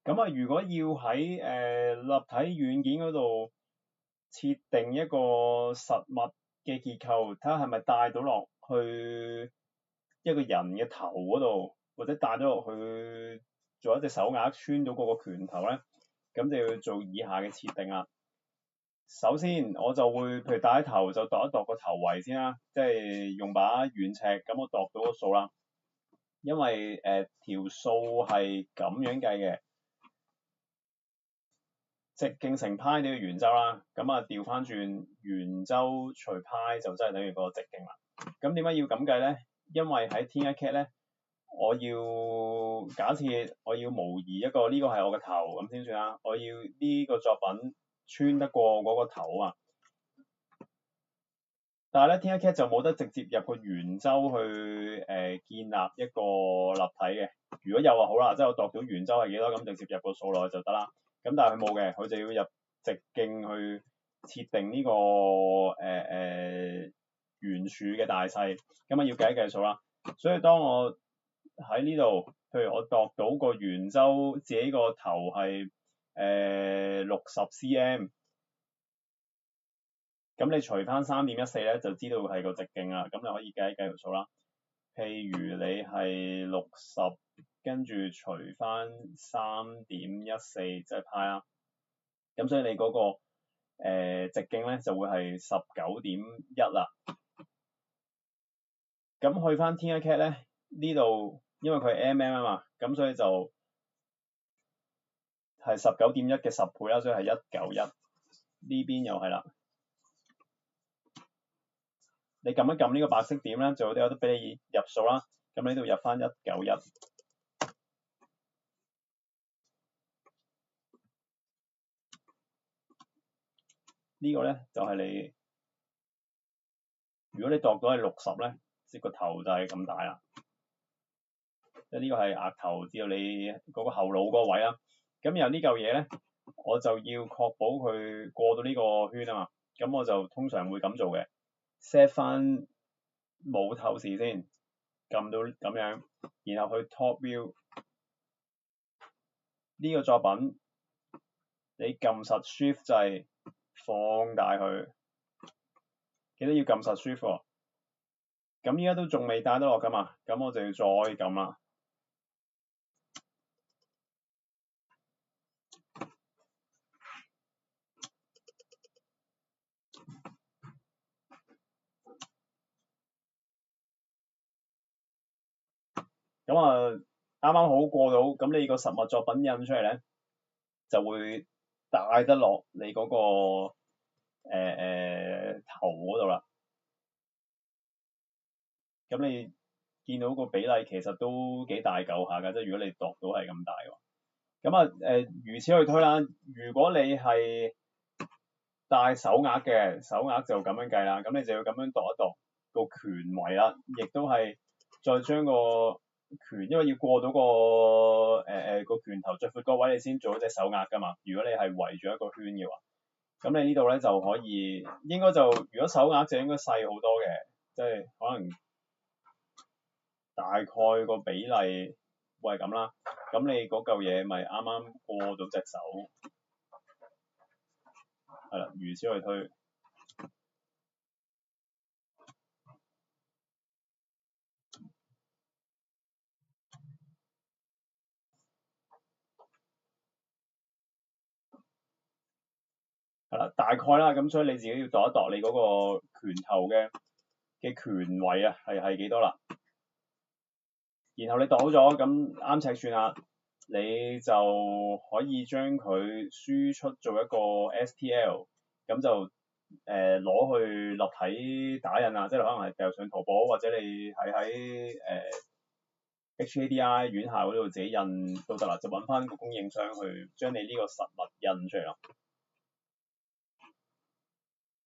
咁啊，如果要喺立體軟件嗰度設定一個實物嘅結構，睇下係咪帶到落去一個人嘅頭嗰度，或者帶咗落去做一隻手鐲穿到嗰個拳頭咧，咁就要做以下嘅設定啦。首先我就會譬如戴喺頭就度一度個頭圍先啦，即係用把軟尺咁我度到個數啦。因為條數係咁樣計嘅，直徑乘派都要圓周啦，咁啊調翻轉圓周除派就真係等於個直徑啦。咁點解要咁計咧？因為喺 Tinkercad 咧，我要假設我要模擬一個呢個係我嘅頭咁先算啦，我要呢個作品穿得過嗰個頭啊。但係咧 Tinkercad 就冇得直接入個圓周去建立一個立體嘅。如果有就好啦，即係我度到圓周係幾多，咁直接入個數落去就得啦。咁但係佢冇嘅，佢就要入直徑去設定呢個圓柱嘅大細，咁啊要計一計數啦。所以當我喺呢度，譬如我度到個圓周自己個頭係60 cm。咁你除翻3.14咧，就知道係個直徑啦。咁你可以計一計條數啦。譬如你係60，跟住除翻3.14，即係派啦。咁所以你嗰個直徑咧就會係19.1啦。咁去翻 Tinkercad 咧，呢度因為佢係 mm 啊嘛，咁所以就係19.1嘅10倍啦，所以係191。呢邊又係啦。你撳一撳呢個白色點咧，就有得俾你入數啦。咁呢度入翻191。呢個咧就係你，如果你度到係60咧，即個頭就係咁大啦。即係呢個係額頭至到你嗰個後腦嗰個位啦。咁然後呢嚿嘢咧，我就要確保佢過到呢個圈啊嘛。咁我就通常會咁做嘅 ，set 翻冇透視先，撳到咁樣，然後去 top view 呢個作品，你撳實 shift 掣放大佢，記得要撳實 shift 喎。咁依家都仲未帶得落㗎嘛，咁我就要再撳啦。咁啊，啱啱好過到，咁你個實物作品印出嚟咧，就會帶得落你嗰個頭嗰度啦。咁你見到個比例其實都幾大嚿下㗎，即係如果你度到係咁大嘅話。咁啊如此去推啦。如果你係戴手鐲嘅，手鐲就咁樣計啦。咁你就要咁樣度一度個拳圍啦，亦都係再將個拳，因為要過到個拳頭最闊個位，你先做一隻手鐲㗎嘛。如果你係圍住一個圈嘅話，咁你呢度咧就可以，應該就如果手鐲就應該細好多嘅，即係可能大概個比例會係咁啦。咁你嗰嚿嘢咪啱啱過到隻手，係啦，如此去推。係啦，大概啦，咁所以你自己要度一度你嗰個拳頭嘅拳圍啊，係幾多啦？然後你度好咗，咁啱尺寸啦，你就可以將佢輸出做一個 STL，咁就攞去立體打印啊，即係可能係掉上淘寶，或者你喺HADI 院校嗰度自己印都得啦，就揾翻個供應商去將你呢個實物印出嚟咯。